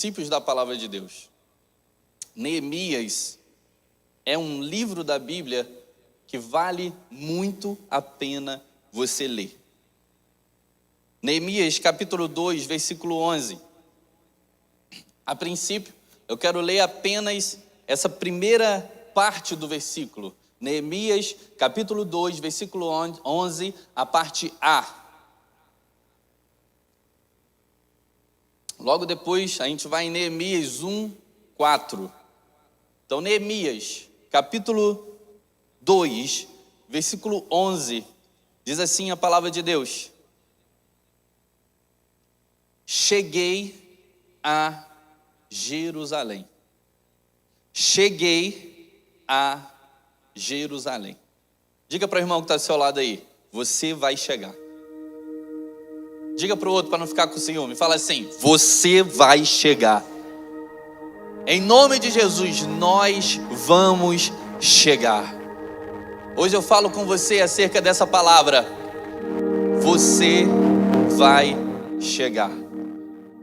princípios da palavra de Deus. Neemias é um livro da Bíblia que vale muito a pena você ler. Neemias capítulo 2, versículo 11. A princípio, eu quero ler apenas essa primeira parte do versículo. Neemias capítulo 2, versículo 11, a parte A. Logo depois, a gente vai em Neemias 1, 4. Então, Neemias, capítulo 2, versículo 11, diz assim a palavra de Deus: cheguei a Jerusalém. Cheguei a Jerusalém. Diga para o irmão que está ao seu lado aí: você vai chegar. Diga para o outro para não ficar com ciúme. Fala assim: você vai chegar. Em nome de Jesus, nós vamos chegar. Hoje eu falo com você acerca dessa palavra. Você vai chegar.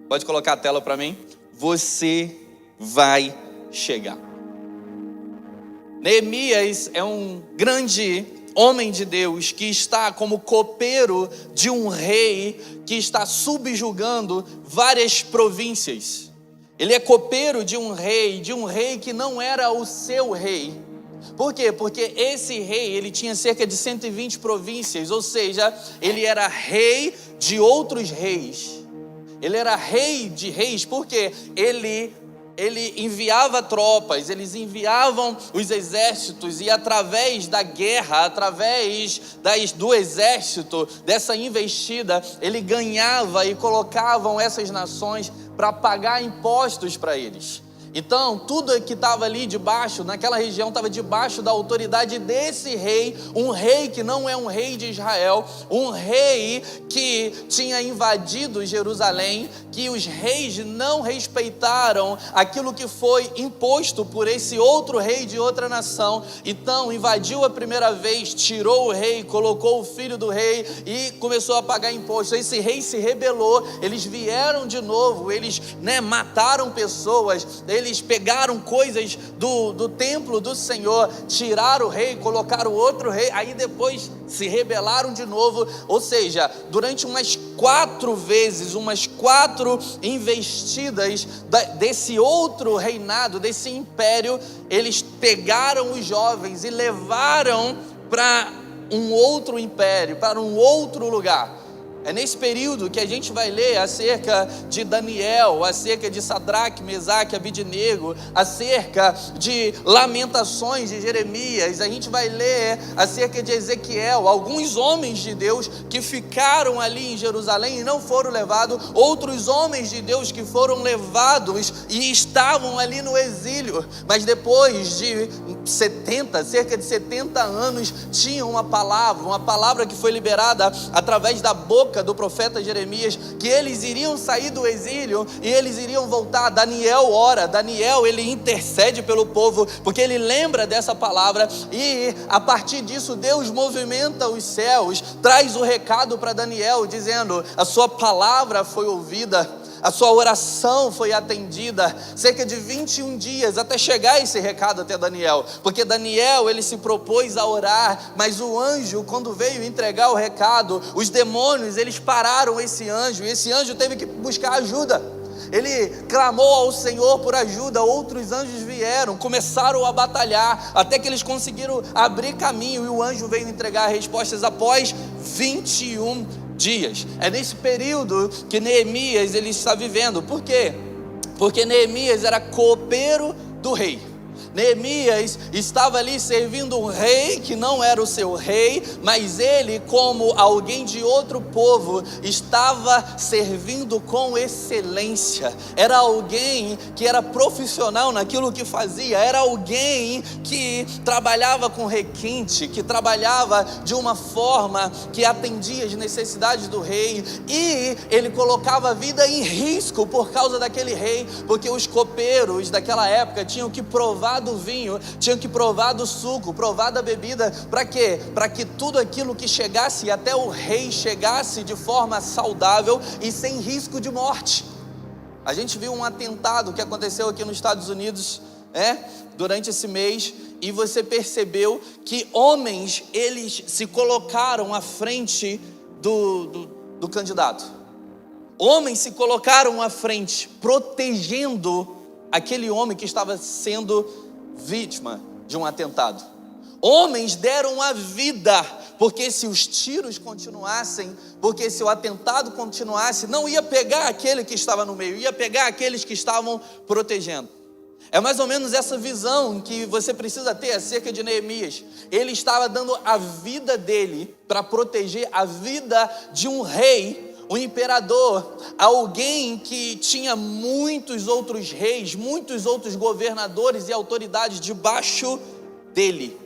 Pode colocar a tela para mim? Você vai chegar. Neemias é um grande homem de Deus que está como copeiro de um rei que está subjugando várias províncias. Ele é copeiro de um rei que não era o seu rei. Por quê? Porque esse rei, ele tinha cerca de 120 províncias, ou seja, ele era rei de outros reis. Ele era rei de reis porque ele enviava tropas, eles enviavam os exércitos, e através da guerra, através do exército, dessa investida, ele ganhava e colocavam essas nações para pagar impostos para eles. Então, tudo que estava ali debaixo, naquela região, estava debaixo da autoridade desse rei, um rei que não é um rei de Israel, um rei que tinha invadido Jerusalém, que os reis não respeitaram aquilo que foi imposto por esse outro rei de outra nação. Então, invadiu a primeira vez, tirou o rei, colocou o filho do rei e começou a pagar imposto. Esse rei se rebelou, eles vieram de novo, eles mataram pessoas, eles pegaram coisas do templo do Senhor, tiraram o rei, colocaram outro rei, aí depois se rebelaram de novo. Ou seja, durante umas 4 vezes, umas 4 investidas desse outro reinado, desse império, eles pegaram os jovens e levaram para um outro império, para um outro lugar. É nesse período que a gente vai ler acerca de Daniel, acerca de Sadraque, Mesaque, Abidnego, acerca de Lamentações de Jeremias. A gente vai ler acerca de Ezequiel, alguns homens de Deus que ficaram ali em Jerusalém e não foram levados, outros homens de Deus que foram levados e estavam ali no exílio, mas depois de cerca de 70 anos, tinham uma palavra que foi liberada através da boca do profeta Jeremias, que eles iriam sair do exílio e eles iriam voltar. Daniel ora, Daniel ele intercede pelo povo, porque ele lembra dessa palavra, e a partir disso Deus movimenta os céus, traz o recado para Daniel, dizendo: a sua palavra foi ouvida, a sua oração foi atendida. Cerca de 21 dias até chegar esse recado até Daniel, porque Daniel ele se propôs a orar, mas o anjo, quando veio entregar o recado, os demônios eles pararam esse anjo, e esse anjo teve que buscar ajuda. Ele clamou ao Senhor por ajuda, outros anjos vieram, começaram a batalhar, até que eles conseguiram abrir caminho, e o anjo veio entregar respostas após 21 dias. É nesse período que Neemias ele está vivendo. Por quê? Porque Neemias era copeiro do rei. Neemias estava ali servindo um rei que não era o seu rei, mas ele, como alguém de outro povo, estava servindo com excelência. Era alguém que era profissional naquilo que fazia, era alguém que trabalhava com requinte, que trabalhava de uma forma que atendia as necessidades do rei, e ele colocava a vida em risco por causa daquele rei, porque os copeiros daquela época tinham que provar do vinho, tinham que provar do suco, provar da bebida. Para quê? Para que tudo aquilo que chegasse até o rei chegasse de forma saudável e sem risco de morte. A gente viu um atentado que aconteceu aqui nos Estados Unidos, durante esse mês, e você percebeu que homens, eles se colocaram à frente do candidato. Homens se colocaram à frente, protegendo aquele homem que estava sendo vítima de um atentado. Homens deram a vida, porque se os tiros continuassem, porque se o atentado continuasse, não ia pegar aquele que estava no meio, ia pegar aqueles que estavam protegendo. É mais ou menos essa visão que você precisa ter acerca de Neemias. Ele estava dando a vida dele para proteger a vida de um rei, um imperador, alguém que tinha muitos outros reis, muitos outros governadores e autoridades debaixo dele.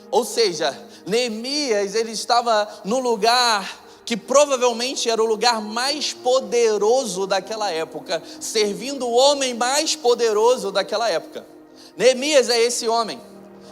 Ou seja, Neemias, ele estava no lugar que provavelmente era o lugar mais poderoso daquela época, servindo o homem mais poderoso daquela época. Neemias é esse homem.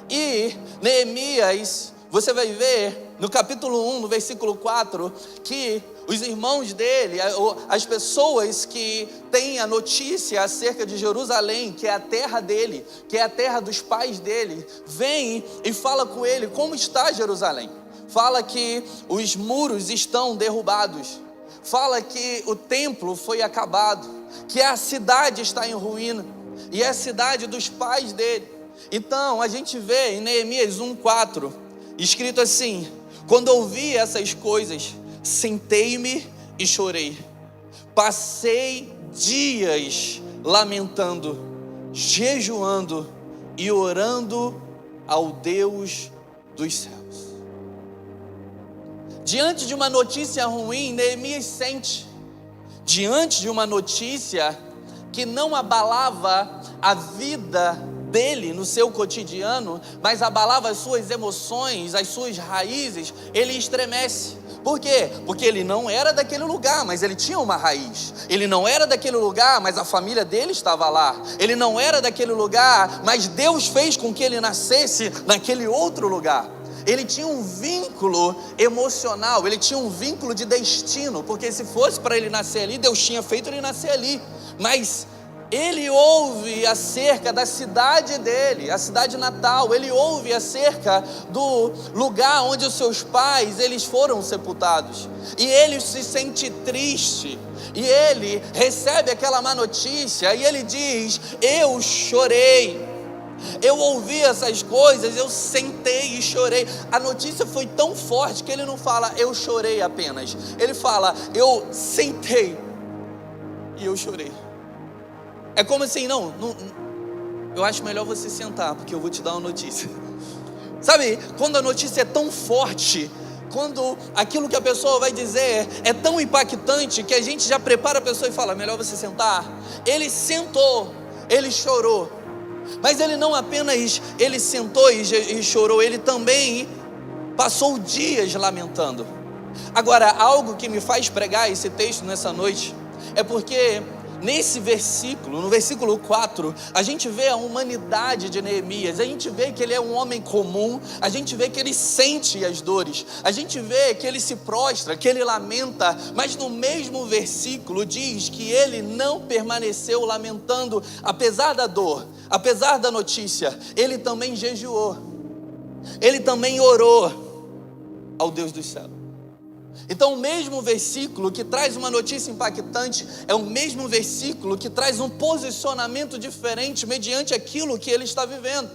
E Neemias, você vai ver no capítulo 1, no versículo 4, que os irmãos dele, as pessoas que têm a notícia acerca de Jerusalém, que é a terra dele, que é a terra dos pais dele, vêm e fala com ele como está Jerusalém. Fala que os muros estão derrubados, fala que o templo foi acabado, que a cidade está em ruína, e é a cidade dos pais dele. Então a gente vê em Neemias 1:4, escrito assim: quando ouvi essas coisas, sentei-me e chorei, passei dias lamentando, jejuando e orando ao Deus dos céus. Diante de uma notícia ruim, Neemias sente. Diante de uma notícia que não abalava a vida dele no seu cotidiano, mas abalava as suas emoções, as suas raízes, ele estremece. Por quê? Porque ele não era daquele lugar, mas ele tinha uma raiz. Ele não era daquele lugar, mas a família dele estava lá. Ele não era daquele lugar, mas Deus fez com que ele nascesse naquele outro lugar. Ele tinha um vínculo emocional, ele tinha um vínculo de destino, porque se fosse para ele nascer ali, Deus tinha feito ele nascer ali. Mas ele ouve acerca da cidade dele, a cidade natal. Ele ouve acerca do lugar onde os seus pais, eles foram sepultados. E ele se sente triste. E ele recebe aquela má notícia e ele diz: eu chorei. Eu ouvi essas coisas, eu sentei e chorei. A notícia foi tão forte que ele não fala eu chorei apenas. Ele fala eu sentei e eu chorei. É como assim, não, eu acho melhor você sentar, porque eu vou te dar uma notícia. Sabe, quando a notícia é tão forte, quando aquilo que a pessoa vai dizer é tão impactante, que a gente já prepara a pessoa e fala, melhor você sentar. Ele sentou, ele chorou. Mas ele não apenas ele sentou e chorou, ele também passou dias lamentando. Agora, algo que me faz pregar esse texto nessa noite é porque nesse versículo, no versículo 4, a gente vê a humanidade de Neemias. A gente vê que ele é um homem comum, a gente vê que ele sente as dores, a gente vê que ele se prostra, que ele lamenta. Mas no mesmo versículo diz que ele não permaneceu lamentando, apesar da dor, apesar da notícia. Ele também jejuou, ele também orou ao Deus dos céus. Então o mesmo versículo que traz uma notícia impactante é o mesmo versículo que traz um posicionamento diferente mediante aquilo que ele está vivendo.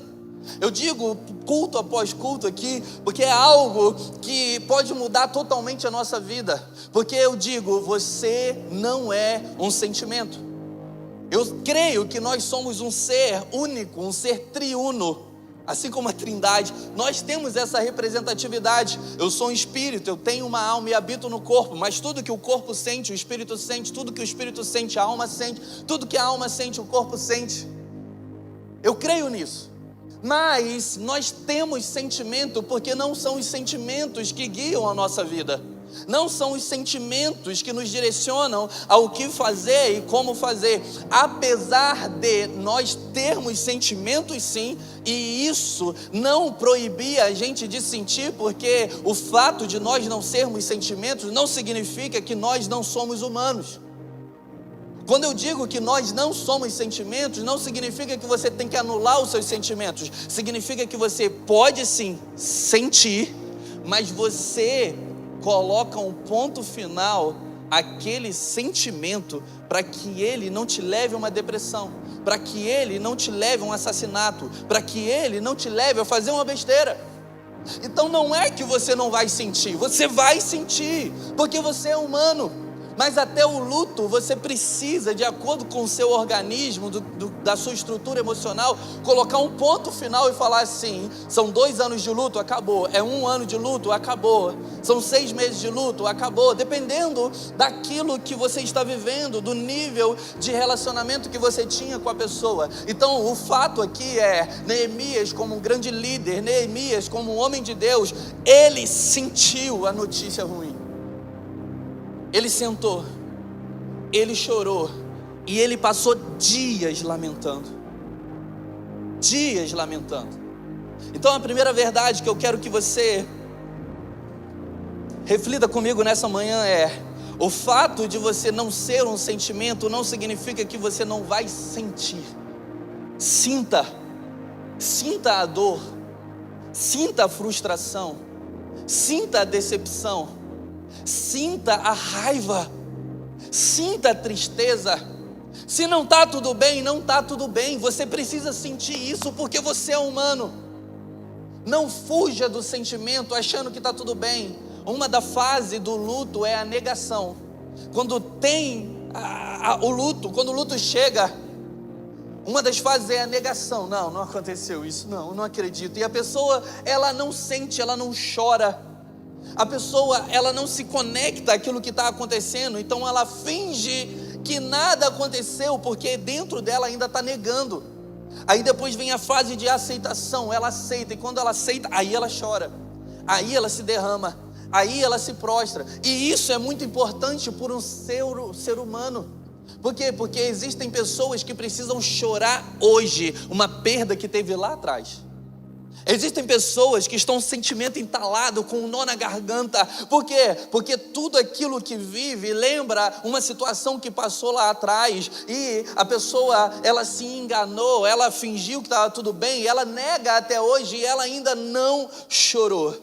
Eu digo culto após culto aqui, porque é algo que pode mudar totalmente a nossa vida. Porque eu digo, você não é um sentimento. Eu creio que nós somos um ser único, um ser triuno. Assim como a Trindade, nós temos essa representatividade. Eu sou um espírito, eu tenho uma alma e habito no corpo. Mas tudo que o corpo sente, o espírito sente. Tudo que o espírito sente, a alma sente. Tudo que a alma sente, o corpo sente. Eu creio nisso. Mas nós temos sentimento, porque não são os sentimentos que guiam a nossa vida. Não são os sentimentos que nos direcionam ao que fazer e como fazer. Apesar de nós termos sentimentos sim, e isso não proibia a gente de sentir, porque o fato de nós não sermos sentimentos não significa que nós não somos humanos. Quando eu digo que nós não somos sentimentos, não significa que você tem que anular os seus sentimentos. Significa que você pode sim sentir, mas você coloca um ponto final àquele sentimento para que ele não te leve a uma depressão, para que ele não te leve a um assassinato, para que ele não te leve a fazer uma besteira. Então não é que você não vai sentir, você vai sentir, porque você é humano. Mas até o luto você precisa, de acordo com o seu organismo, da sua estrutura emocional, colocar um ponto final e falar assim: são 2 anos de luto, acabou. É 1 ano de luto, acabou. São 6 meses de luto, acabou. Dependendo daquilo que você está vivendo, do nível de relacionamento que você tinha com a pessoa. Então o fato aqui é, Neemias como um grande líder, Neemias como um homem de Deus, ele sentiu a notícia ruim. Ele sentou, ele chorou e ele passou dias lamentando. Dias lamentando. Então a primeira verdade que eu quero que você reflita comigo nessa manhã é: o fato de você não ser um sentimento não significa que você não vai sentir. Sinta a dor, sinta a frustração, sinta a decepção, sinta a raiva, sinta a tristeza. Se não está tudo bem, não está tudo bem. Você precisa sentir isso porque você é humano. Não fuja do sentimento achando que está tudo bem. Uma da fase do luto é a negação. Quando tem o luto, quando o luto chega, uma das fases é a negação. Não aconteceu isso, não acredito. E a pessoa, ela não sente, ela não chora. A pessoa, ela não se conecta àquilo que está acontecendo, então ela finge que nada aconteceu, porque dentro dela ainda está negando. Aí depois vem a fase de aceitação, ela aceita, e quando ela aceita, aí ela chora, aí ela se derrama, aí ela se prostra. E isso é muito importante por um ser humano. Por quê? Porque existem pessoas que precisam chorar hoje uma perda que teve lá atrás. Existem pessoas que estão com o sentimento entalado, com um nó na garganta. Por quê? Porque tudo aquilo que vive lembra uma situação que passou lá atrás. E a pessoa, ela se enganou, ela fingiu que estava tudo bem, ela nega até hoje e ela ainda não chorou.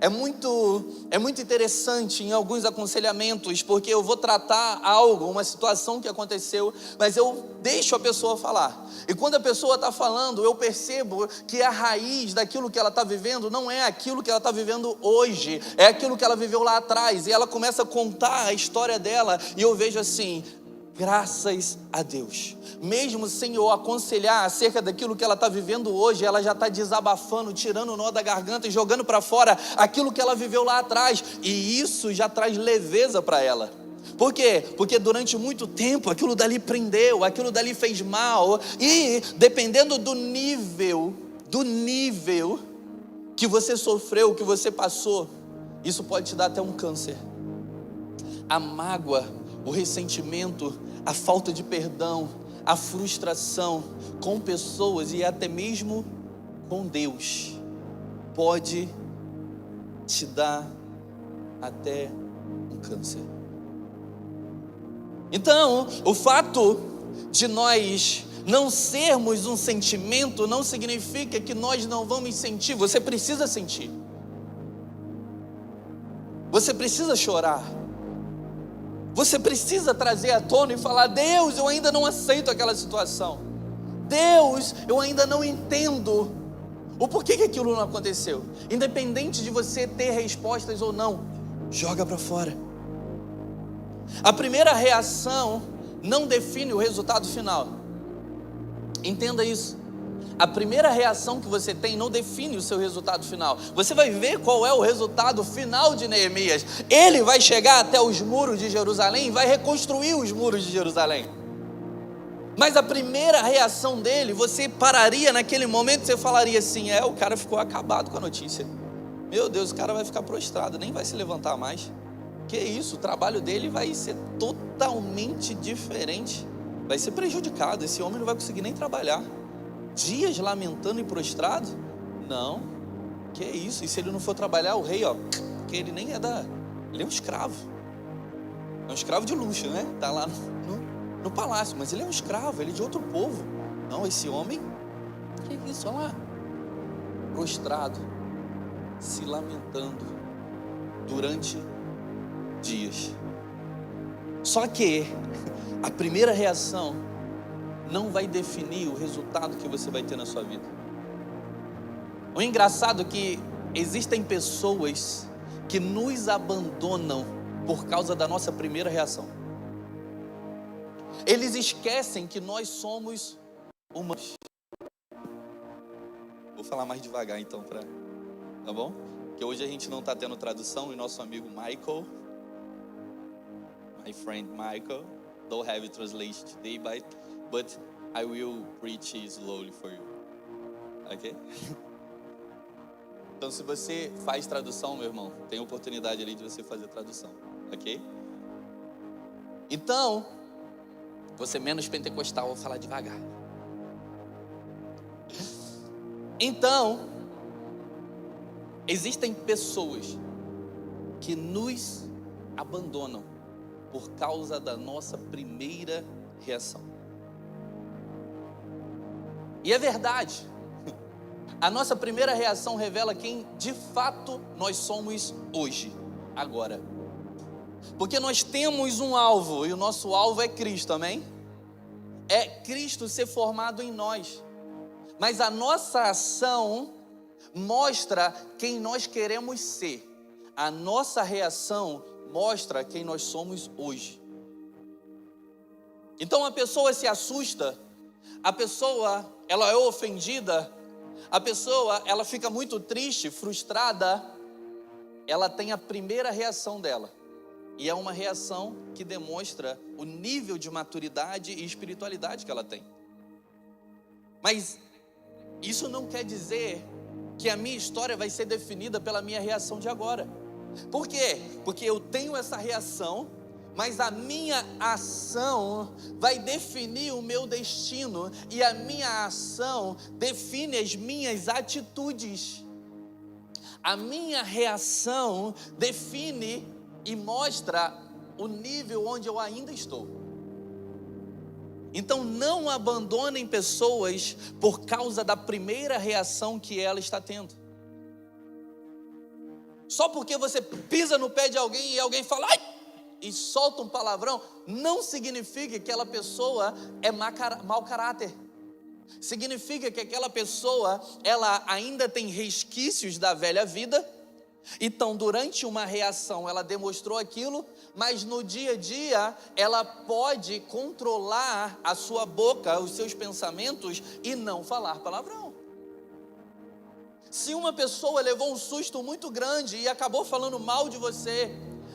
É muito interessante em alguns aconselhamentos, porque eu vou tratar algo, uma situação que aconteceu, mas eu deixo a pessoa falar. E quando a pessoa está falando, eu percebo que a raiz daquilo que ela está vivendo não é aquilo que ela está vivendo hoje, é aquilo que ela viveu lá atrás. E ela começa a contar a história dela, e eu vejo assim: graças a Deus, mesmo sem eu aconselhar acerca daquilo que ela está vivendo hoje, ela já está desabafando, tirando o nó da garganta e jogando para fora aquilo que ela viveu lá atrás, e isso já traz leveza para ela. Por quê? Porque durante muito tempo aquilo dali prendeu, aquilo dali fez mal, e dependendo do nível que você sofreu, que você passou, isso pode te dar até um câncer. A mágoa, o ressentimento, a falta de perdão, a frustração com pessoas e até mesmo com Deus pode te dar até um câncer. Então, o fato de nós não sermos um sentimento não significa que nós não vamos sentir. Você precisa sentir. Você precisa chorar. Você precisa trazer à tona e falar: Deus, eu ainda não aceito aquela situação. Deus, eu ainda não entendo o porquê que aquilo não aconteceu. Independente de você ter respostas ou não, joga para fora. A primeira reação não define o resultado final. Entenda isso. A primeira reação que você tem não define o seu resultado final. Você vai ver qual é o resultado final de Neemias. Ele vai chegar até os muros de Jerusalém e vai reconstruir os muros de Jerusalém. Mas a primeira reação dele, você pararia naquele momento e você falaria assim: o cara ficou acabado com a notícia. Meu Deus, o cara vai ficar prostrado, nem vai se levantar mais. Que isso, o trabalho dele vai ser totalmente diferente. Vai ser prejudicado, esse homem não vai conseguir nem trabalhar. Dias lamentando e prostrado? Não, que isso, e se ele não for trabalhar, o rei, que ele nem ele é um escravo. É um escravo de luxo, né? Tá lá no palácio, mas ele é um escravo, ele é de outro povo. Não, esse homem, que é isso, olha lá, prostrado, se lamentando durante dias. Só que a primeira reação não vai definir o resultado que você vai ter na sua vida. O engraçado é que existem pessoas que nos abandonam por causa da nossa primeira reação. Eles esquecem que nós somos humanos. Vou falar mais devagar então, tá bom? Que hoje a gente não está tendo tradução e nosso amigo Michael, my friend Michael, don't have translation today, but I will preach slowly for you. Ok? Então, se você faz tradução, meu irmão, tem oportunidade ali de você fazer tradução, ok? Então, você menos pentecostal, vou falar devagar. Então, existem pessoas que nos abandonam por causa da nossa primeira reação. E é verdade. A nossa primeira reação revela quem de fato nós somos hoje, agora. Porque nós temos um alvo, e o nosso alvo é Cristo, amém? É Cristo ser formado em nós. Mas a nossa ação mostra quem nós queremos ser. A nossa reação mostra quem nós somos hoje. Então a pessoa se assusta, a pessoa ela é ofendida, a pessoa ela fica muito triste, frustrada, ela tem a primeira reação dela. E é uma reação que demonstra o nível de maturidade e espiritualidade que ela tem. Mas isso não quer dizer que a minha história vai ser definida pela minha reação de agora. Por quê? Porque eu tenho essa reação, mas a minha ação vai definir o meu destino, e a minha ação define as minhas atitudes. A minha reação define e mostra o nível onde eu ainda estou. Então não abandonem pessoas por causa da primeira reação que ela está tendo. Só porque você pisa no pé de alguém e alguém fala ai, e solta um palavrão, não significa que aquela pessoa é mau caráter. Significa que aquela pessoa, ela ainda tem resquícios da velha vida. Então, durante uma reação, ela demonstrou aquilo, mas no dia a dia, ela pode controlar a sua boca, os seus pensamentos e não falar palavrão. Se uma pessoa levou um susto muito grande e acabou falando mal de você,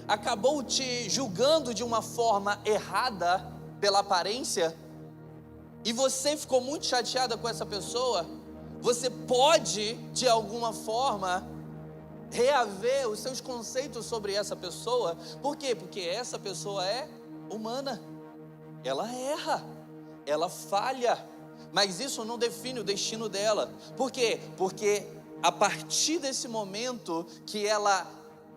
acabou te julgando de uma forma errada pela aparência, e você ficou muito chateada com essa pessoa, você pode, de alguma forma, reaver os seus conceitos sobre essa pessoa. Por quê? Porque essa pessoa é humana, ela erra, ela falha, mas isso não define o destino dela. Por quê? Porque a partir desse momento que ela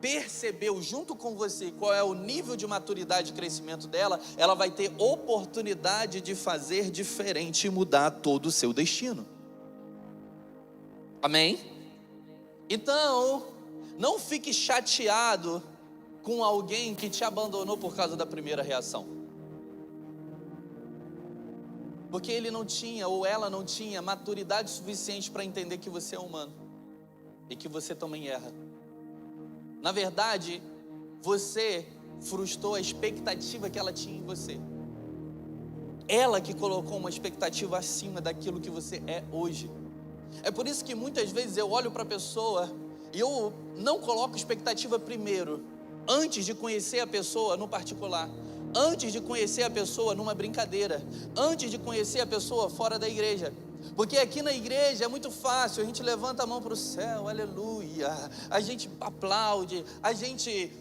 percebeu junto com você qual é o nível de maturidade e crescimento dela, ela vai ter oportunidade de fazer diferente e mudar todo o seu destino. Amém? Então, não fique chateado com alguém que te abandonou por causa da primeira reação. Porque ele não tinha, ou ela não tinha, maturidade suficiente para entender que você é humano. E que você também erra. Na verdade, você frustrou a expectativa que ela tinha em você. Ela que colocou uma expectativa acima daquilo que você é hoje. É por isso que muitas vezes eu olho para a pessoa e eu não coloco expectativa primeiro, antes de conhecer a pessoa no particular, antes de conhecer a pessoa numa brincadeira, antes de conhecer a pessoa fora da igreja. Porque aqui na igreja é muito fácil, a gente levanta a mão para o céu, aleluia, a gente aplaude, a gente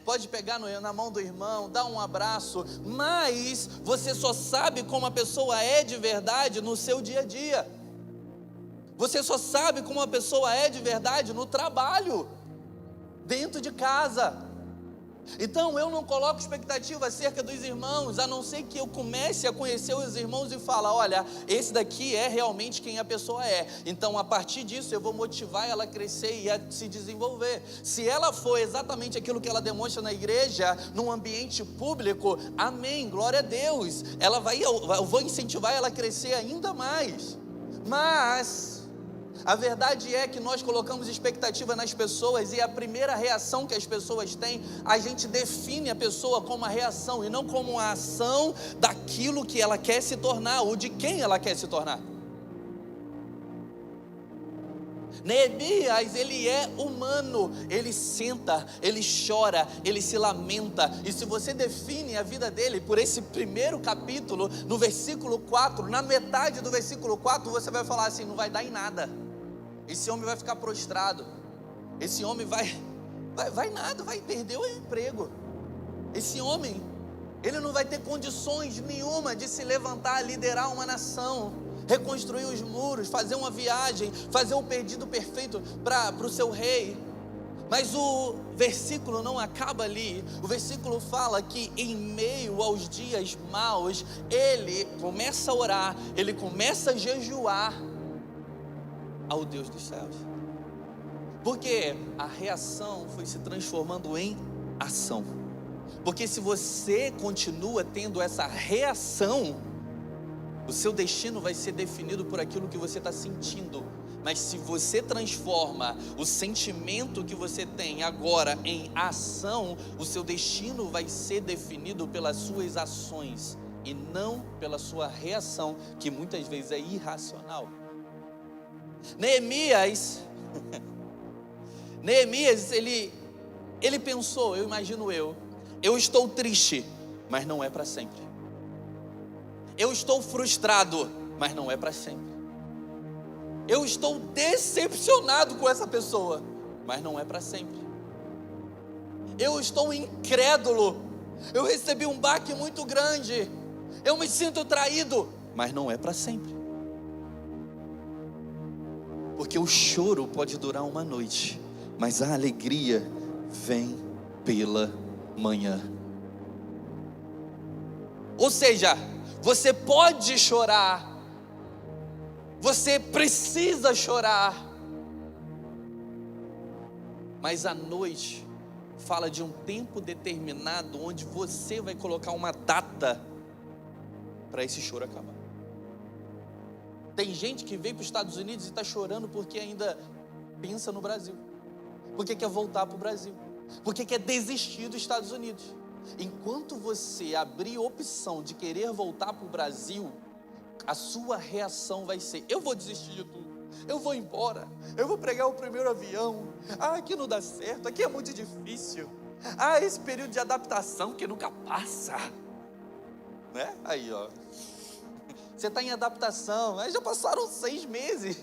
pode pegar na mão do irmão, dar um abraço, mas você só sabe como a pessoa é de verdade no seu dia a dia. Você só sabe como a pessoa é de verdade no trabalho, dentro de casa. Então eu não coloco expectativa acerca dos irmãos, a não ser que eu comece a conhecer os irmãos e falar, olha, esse daqui é realmente quem a pessoa é. Então a partir disso eu vou motivar ela a crescer e a se desenvolver. Se ela for exatamente aquilo que ela demonstra na igreja, num ambiente público, amém, glória a Deus. Eu vou incentivar ela a crescer ainda mais. Mas a verdade é que nós colocamos expectativa nas pessoas e a primeira reação que as pessoas têm, a gente define a pessoa como uma reação e não como uma ação daquilo que ela quer se tornar ou de quem ela quer se tornar. Neemias, ele é humano, ele senta, ele chora, ele se lamenta, e se você define a vida dele por esse primeiro capítulo, no versículo 4, na metade do versículo 4, você vai falar assim, não vai dar em nada, esse homem vai ficar prostrado, esse homem vai nada, vai perder o emprego, esse homem, ele não vai ter condições nenhuma de se levantar, liderar uma nação, reconstruir os muros, fazer uma viagem, fazer o pedido perfeito para o seu rei. Mas o versículo não acaba ali. O versículo fala que em meio aos dias maus, ele começa a orar, ele começa a jejuar ao Deus dos céus. Porque a reação foi se transformando em ação. Porque se você continua tendo essa reação, o seu destino vai ser definido por aquilo que você está sentindo. Mas se você transforma o sentimento que você tem agora em ação, o seu destino vai ser definido pelas suas ações e não pela sua reação, que muitas vezes é irracional. Neemias, ele pensou, eu imagino eu estou triste, mas não é para sempre. Eu estou frustrado, mas não é para sempre. Eu estou decepcionado com essa pessoa, mas não é para sempre. Eu estou incrédulo, eu recebi um baque muito grande, eu me sinto traído, mas não é para sempre. Porque o choro pode durar uma noite, mas a alegria vem pela manhã. Ou seja, você pode chorar, você precisa chorar, mas a noite fala de um tempo determinado, onde você vai colocar uma data para esse choro acabar. Tem gente que veio para os Estados Unidos e está chorando porque ainda pensa no Brasil, porque quer voltar para o Brasil, porque quer desistir dos Estados Unidos. Enquanto você abrir opção de querer voltar para o Brasil, a sua reação vai ser, eu vou desistir de tudo, eu vou embora, eu vou pegar o primeiro avião, aqui não dá certo, aqui é muito difícil, esse período de adaptação que nunca passa, né? Aí ó, você está em adaptação, aí já passaram 6 meses,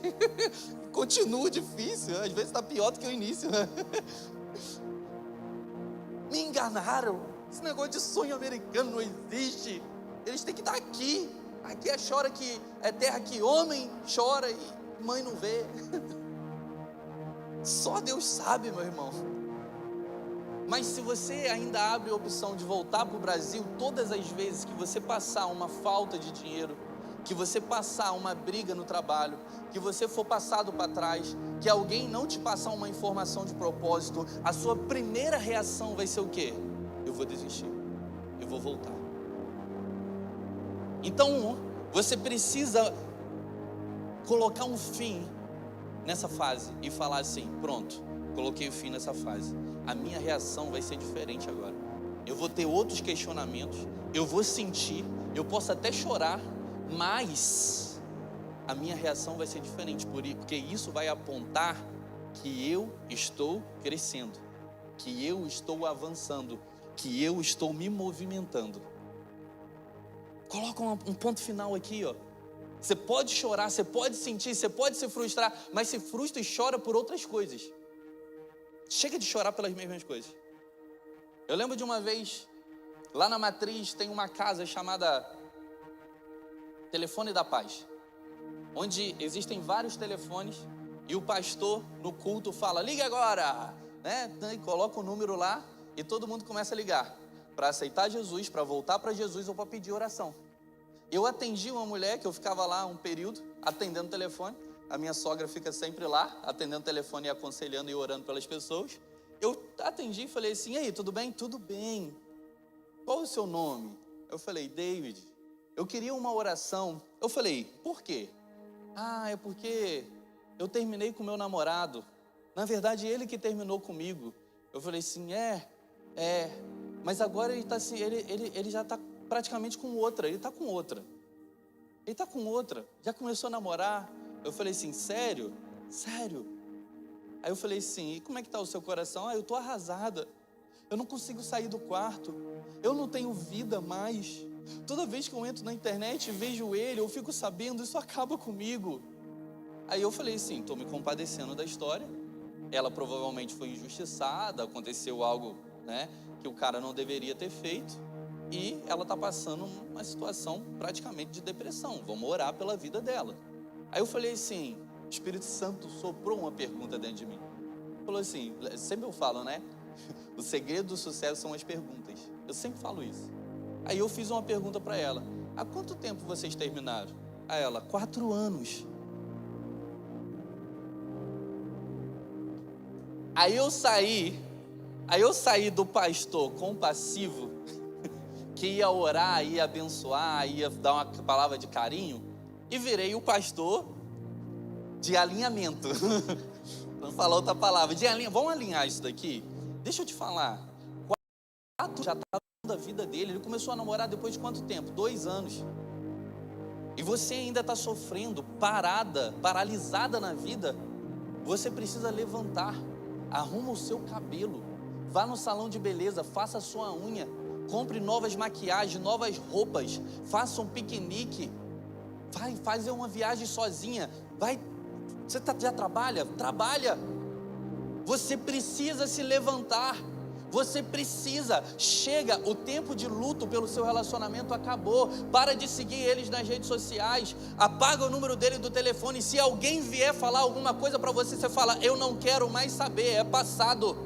continua difícil, às vezes está pior do que o início, me enganaram. Esse negócio de sonho americano não existe. Eles têm que estar aqui. Aqui é terra que homem chora e mãe não vê. Só Deus sabe, meu irmão. Mas se você ainda abre a opção de voltar para o Brasil, todas as vezes que você passar uma falta de dinheiro, que você passar uma briga no trabalho, que você for passado para trás, que alguém não te passar uma informação de propósito, a sua primeira reação vai ser o quê? Eu vou desistir, eu vou voltar. Então, você precisa colocar um fim nessa fase e falar assim, pronto, coloquei o fim nessa fase. A minha reação vai ser diferente agora. Eu vou ter outros questionamentos, eu vou sentir, eu posso até chorar, mas a minha reação vai ser diferente, porque isso vai apontar que eu estou crescendo, que eu estou avançando, que eu estou me movimentando. Coloca um ponto final aqui, ó. Você pode chorar, você pode sentir, você pode se frustrar, mas se frustra e chora por outras coisas. Chega de chorar pelas mesmas coisas. Eu lembro de uma vez, lá na Matriz tem uma casa chamada Telefone da Paz, onde existem vários telefones e o pastor no culto fala, liga agora, né? E coloca o número lá e todo mundo começa a ligar para aceitar Jesus, para voltar para Jesus ou para pedir oração. Eu atendi uma mulher que eu ficava lá um período atendendo o telefone. A minha sogra fica sempre lá, atendendo o telefone e aconselhando e orando pelas pessoas. Eu atendi e falei assim: e aí, tudo bem? Tudo bem. Qual é o seu nome? Eu falei: David. Eu queria uma oração. Eu falei: por quê? Ah, é porque eu terminei com meu namorado. Na verdade, ele que terminou comigo. Eu falei assim: mas agora ele, ele já está praticamente com outra. Ele está com outra. Ele está com outra. Já começou a namorar. Eu falei assim: sério? Sério? Aí eu falei assim: e como é que está o seu coração? Ah, eu estou arrasada. Eu não consigo sair do quarto. Eu não tenho vida mais. Toda vez que eu entro na internet e vejo ele, eu fico sabendo, isso acaba comigo. Aí eu falei assim: estou me compadecendo da história. Ela provavelmente foi injustiçada, aconteceu algo, né, que o cara não deveria ter feito. E ela está passando uma situação praticamente de depressão. Vamos orar pela vida dela. Aí eu falei assim, o Espírito Santo soprou uma pergunta dentro de mim. Falou assim, sempre eu falo, né? O segredo do sucesso são as perguntas. Eu sempre falo isso. Aí eu fiz uma pergunta para ela: há quanto tempo vocês terminaram? A ela: 4 anos. Aí eu saí do pastor compassivo, que ia orar, ia abençoar, ia dar uma palavra de carinho, e virei o pastor de alinhamento. Vamos falar outra palavra, de alinhamento. Vamos alinhar isso daqui? Deixa eu te falar. 4 já estava da vida dele. Ele começou a namorar depois de quanto tempo? 2 anos. E você ainda está sofrendo, paralisada na vida. Você precisa levantar. Arruma o seu cabelo. Vá no salão de beleza, faça a sua unha. Compre novas maquiagens, novas roupas. Faça um piquenique. Vai fazer uma viagem sozinha. Vai. Você já trabalha? Trabalha. Você precisa se levantar. Você precisa. Chega, o tempo de luto pelo seu relacionamento acabou. Para de seguir eles nas redes sociais. Apaga o número dele do telefone. Se alguém vier falar alguma coisa para você, você fala: eu não quero mais saber, é passado.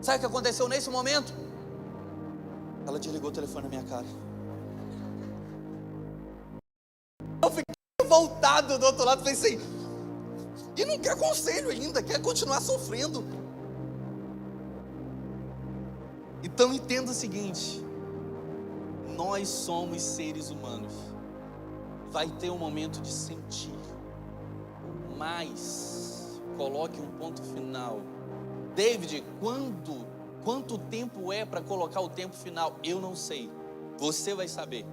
Sabe o que aconteceu nesse momento? Ela desligou o telefone na minha cara. Eu fiquei voltado do outro lado, pensei: e não quer conselho ainda, quer continuar sofrendo. Então entenda o seguinte: nós somos seres humanos. Vai ter um momento de sentir, mas coloque um ponto final. David, quanto tempo é para colocar o tempo final? Eu não sei, você vai saber.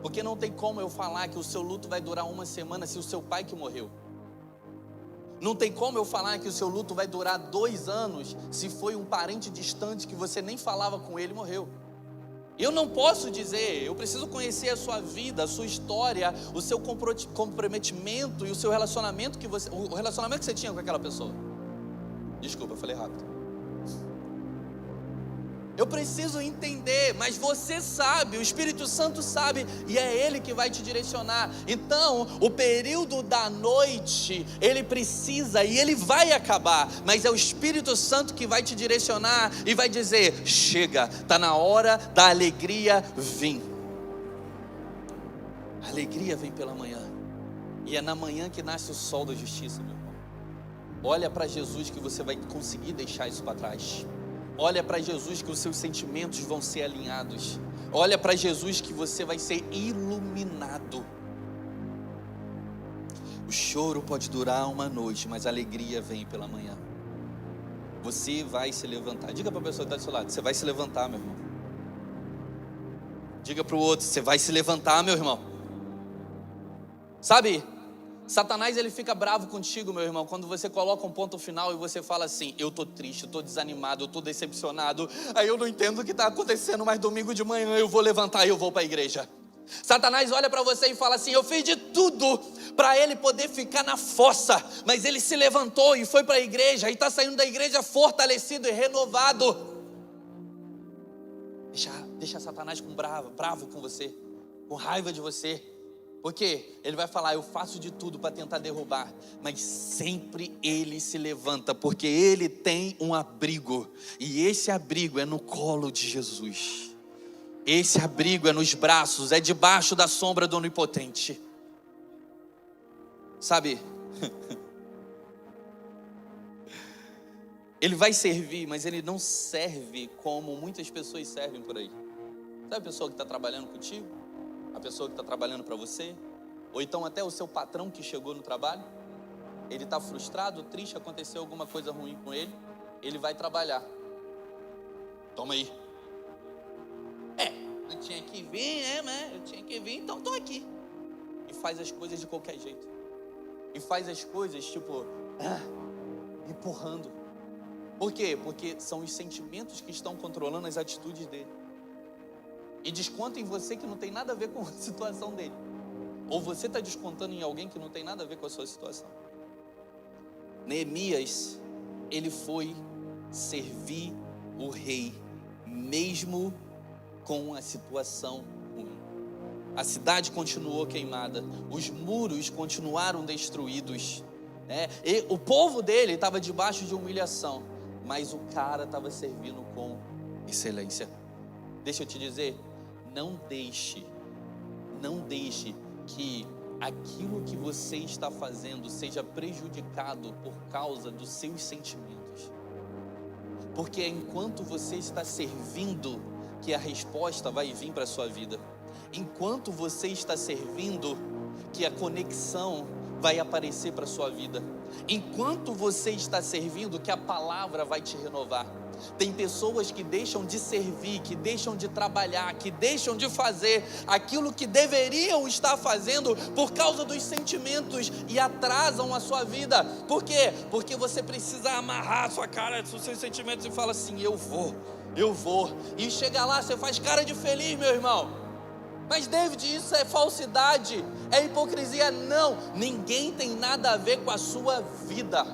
Porque não tem como eu falar que o seu luto vai durar 1 semana se o seu pai que morreu. Não tem como eu falar que o seu luto vai durar 2 anos se foi um parente distante que você nem falava com ele e morreu. Eu não posso dizer, eu preciso conhecer a sua vida, a sua história, o seu comprometimento e o seu relacionamento o relacionamento que você tinha com aquela pessoa. Desculpa, eu falei rápido. Eu preciso entender, mas você sabe, o Espírito Santo sabe, e é Ele que vai te direcionar. Então, o período da noite, ele precisa e ele vai acabar, mas é o Espírito Santo que vai te direcionar e vai dizer: chega, está na hora da alegria vir. A alegria vem pela manhã, e é na manhã que nasce o sol da justiça, meu irmão. Olha para Jesus que você vai conseguir deixar isso para trás. Olha para Jesus que os seus sentimentos vão ser alinhados. Olha para Jesus que você vai ser iluminado. O choro pode durar 1 noite, mas a alegria vem pela manhã. Você vai se levantar. Diga para a pessoa que está do seu lado: você vai se levantar, meu irmão. Diga para o outro: você vai se levantar, meu irmão. Sabe, Satanás, ele fica bravo contigo, meu irmão, quando você coloca um ponto final e você fala assim: eu estou triste, eu estou desanimado, eu estou decepcionado, aí eu não entendo o que está acontecendo, mas domingo de manhã eu vou levantar e eu vou para a igreja. Satanás olha para você e fala assim: eu fiz de tudo para ele poder ficar na fossa, mas ele se levantou e foi para a igreja, e está saindo da igreja fortalecido e renovado. Deixa Satanás bravo com você, com raiva de você, Porque ele vai falar, eu faço de tudo para tentar derrubar, mas sempre ele se levanta, porque ele tem um abrigo, e esse abrigo é no colo de Jesus. Esse abrigo é nos braços, é debaixo da sombra do Onipotente. Sabe? Ele vai servir, mas ele não serve como muitas pessoas servem por aí. Sabe a pessoa que está trabalhando contigo? A pessoa que está trabalhando para você? Ou então até o seu patrão que chegou no trabalho? Ele está frustrado, triste, aconteceu alguma coisa ruim com ele, ele vai trabalhar. Toma aí. Eu tinha que vir, eu tinha que vir, então estou aqui. E faz as coisas de qualquer jeito. E faz as coisas empurrando. Por quê? Porque são os sentimentos que estão controlando as atitudes dele. E desconta em você que não tem nada a ver com a situação dele. Ou você está descontando em alguém que não tem nada a ver com a sua situação. Neemias, ele foi servir o rei, mesmo com a situação ruim. A cidade continuou queimada, os muros continuaram destruídos, e o povo dele estava debaixo de humilhação, mas o cara estava servindo com excelência. Deixa eu te dizer, não deixe que aquilo que você está fazendo seja prejudicado por causa dos seus sentimentos. Porque enquanto você está servindo, que a resposta vai vir para a sua vida. Enquanto você está servindo, que a conexão vai aparecer para a sua vida. Enquanto você está servindo, que a palavra vai te renovar. Tem pessoas que deixam de servir, que deixam de trabalhar, que deixam de fazer aquilo que deveriam estar fazendo por causa dos sentimentos e atrasam a sua vida. Por quê? Porque você precisa amarrar a sua cara, os seus sentimentos e fala assim, eu vou. E chega lá, você faz cara de feliz, meu irmão. Mas David, isso é falsidade, é hipocrisia. Não, ninguém tem nada a ver com a sua vida.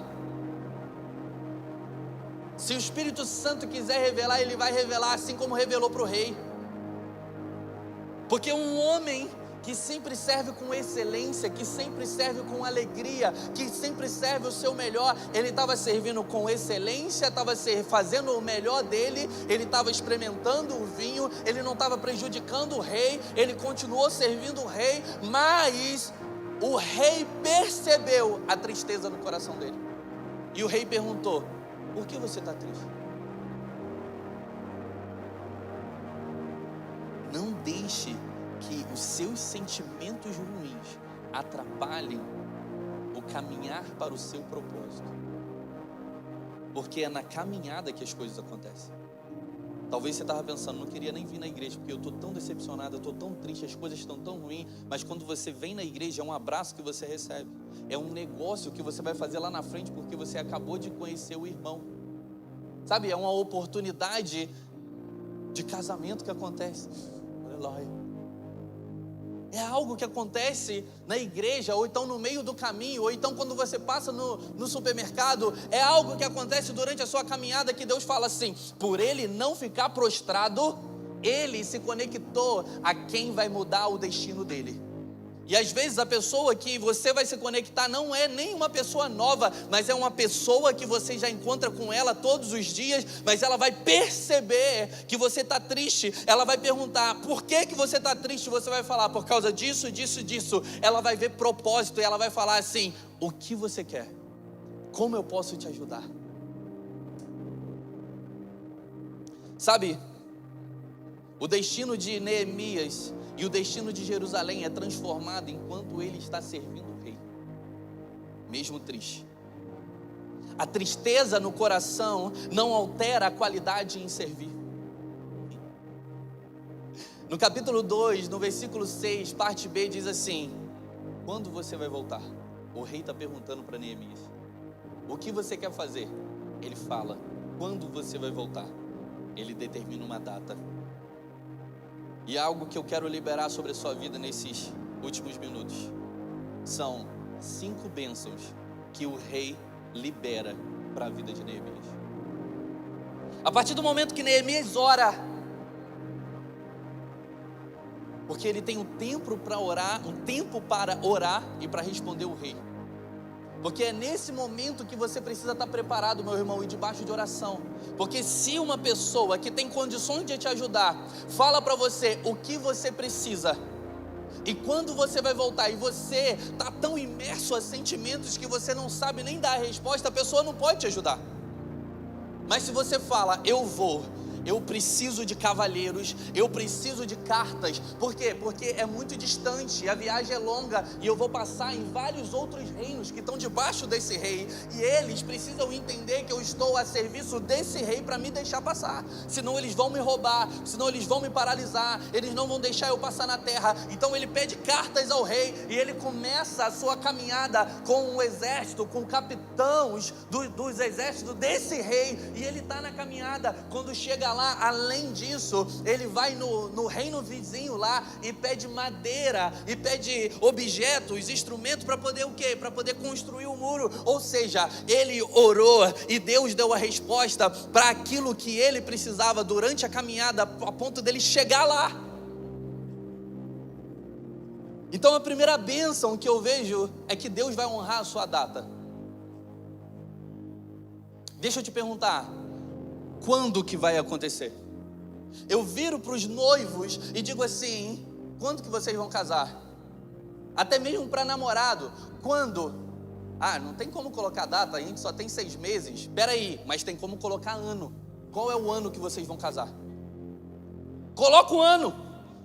Se o Espírito Santo quiser revelar, ele vai revelar, assim como revelou para o rei. Porque um homem que sempre serve com excelência, que sempre serve com alegria, que sempre serve o seu melhor, ele estava servindo com excelência, estava fazendo o melhor dele, ele estava experimentando o vinho, ele não estava prejudicando o rei, ele continuou servindo o rei, mas o rei percebeu a tristeza no coração dele. E o rei perguntou, por que você está triste? Não deixe que os seus sentimentos ruins atrapalhem o caminhar para o seu propósito. Porque é na caminhada que as coisas acontecem. Talvez você estava pensando, não queria nem vir na igreja, porque eu estou tão decepcionado, eu estou tão triste, as coisas estão tão ruins. Mas quando você vem na igreja, é um abraço que você recebe. É um negócio que você vai fazer lá na frente, porque você acabou de conhecer o irmão. Sabe, é uma oportunidade de casamento que acontece. Aleluia. É algo que acontece na igreja, ou então no meio do caminho, ou então quando você passa no supermercado. É algo que acontece durante a sua caminhada, que Deus fala assim, por ele não ficar prostrado, ele se conectou a quem vai mudar o destino dele. E às vezes a pessoa que você vai se conectar não é nem uma pessoa nova, mas é uma pessoa que você já encontra com ela todos os dias, mas ela vai perceber que você está triste. Ela vai perguntar, por que você está triste? Você vai falar, por causa disso, disso, disso. Ela vai ver propósito e ela vai falar assim, o que você quer? Como eu posso te ajudar? Sabe, o destino de Neemias e o destino de Jerusalém é transformado enquanto ele está servindo o rei, mesmo triste. A tristeza no coração não altera a qualidade em servir. No capítulo 2, no versículo 6, parte B, diz assim, quando você vai voltar? O rei está perguntando para Neemias, o que você quer fazer? Ele fala, quando você vai voltar? Ele determina uma data. E algo que eu quero liberar sobre a sua vida nesses últimos minutos são 5 bênçãos que o rei libera para a vida de Neemias. A partir do momento que Neemias ora, Porque ele tem um tempo para orar e para responder o rei. Porque é nesse momento que você precisa estar preparado, meu irmão, e debaixo de oração. Porque se uma pessoa que tem condições de te ajudar fala para você o que você precisa, e quando você vai voltar e você está tão imerso a sentimentos que você não sabe nem dar a resposta, a pessoa não pode te ajudar. Mas se você fala, eu preciso de cavalheiros, eu preciso de cartas. Por quê? Porque é muito distante, a viagem é longa e eu vou passar em vários outros reinos que estão debaixo desse rei, e eles precisam entender que eu estou a serviço desse rei para me deixar passar. Senão eles vão me roubar, senão eles vão me paralisar, eles não vão deixar eu passar na terra. Então ele pede cartas ao rei e ele começa a sua caminhada com um exército, com capitães dos exércitos desse rei, e ele está na caminhada. Quando chega lá, além disso, ele vai no reino vizinho lá e pede madeira, e pede objetos, instrumentos para poder o quê? Para poder construir o muro. Ou seja, ele orou e Deus deu a resposta para aquilo que ele precisava durante a caminhada, a ponto dele chegar lá. Então a primeira bênção que eu vejo é que Deus vai honrar a sua data. Deixa eu te perguntar, quando que vai acontecer? Eu viro para os noivos e digo assim: quando que vocês vão casar? Até mesmo para namorado, quando? Ah, não tem como colocar data, a gente só tem 6 meses. Espera aí, mas tem como colocar ano. Qual é o ano que vocês vão casar? Coloca o ano.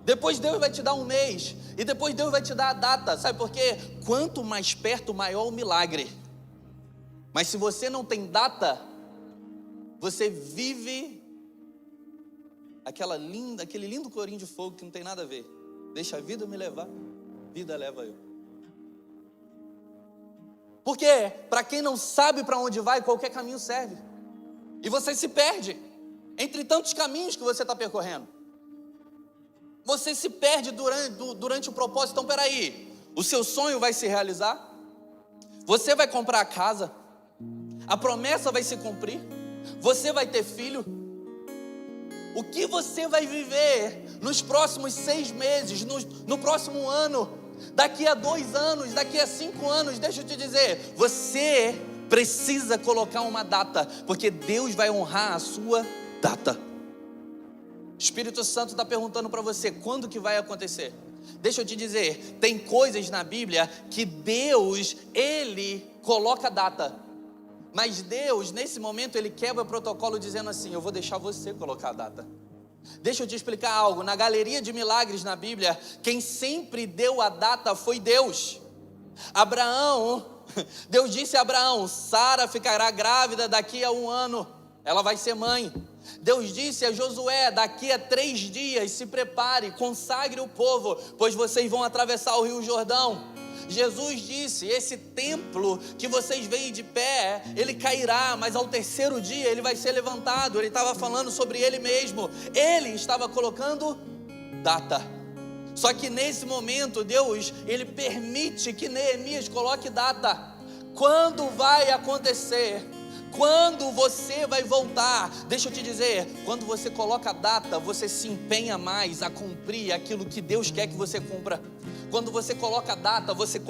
Depois Deus vai te dar um mês, e depois Deus vai te dar a data. Sabe por quê? Quanto mais perto, maior o milagre. Mas se você não tem data, você vive aquele lindo corinho de fogo que não tem nada a ver. Deixa a vida me levar, vida leva eu. Porque para quem não sabe para onde vai, qualquer caminho serve. E você se perde entre tantos caminhos que você está percorrendo. Você se perde durante o propósito. Então peraí, o seu sonho vai se realizar? Você vai comprar a casa? A promessa vai se cumprir? Você vai ter filho? O que você vai viver nos próximos 6 meses, no próximo ano, daqui a 2 anos, daqui a 5 anos? Deixa eu te dizer, você precisa colocar uma data, porque Deus vai honrar a sua data. O Espírito Santo está perguntando para você, quando que vai acontecer? Deixa eu te dizer, tem coisas na Bíblia que Deus, Ele coloca data. Mas Deus, nesse momento, Ele quebra o protocolo dizendo assim: eu vou deixar você colocar a data. Deixa eu te explicar algo. Na galeria de milagres na Bíblia, quem sempre deu a data foi Deus. Abraão, Deus disse a Abraão: Sara ficará grávida daqui a 1 ano, ela vai ser mãe. Deus disse a Josué: daqui a 3 dias se prepare, consagre o povo, pois vocês vão atravessar o Rio Jordão. Jesus disse: esse templo que vocês veem de pé, ele cairá, mas ao 3º dia ele vai ser levantado. Ele estava falando sobre ele mesmo. Ele estava colocando data. Só que nesse momento Deus, ele permite que Neemias coloque data. Quando vai acontecer? Quando você vai voltar? Deixa eu te dizer, quando você coloca a data, você se empenha mais a cumprir aquilo que Deus quer que você cumpra. Quando você coloca a data, você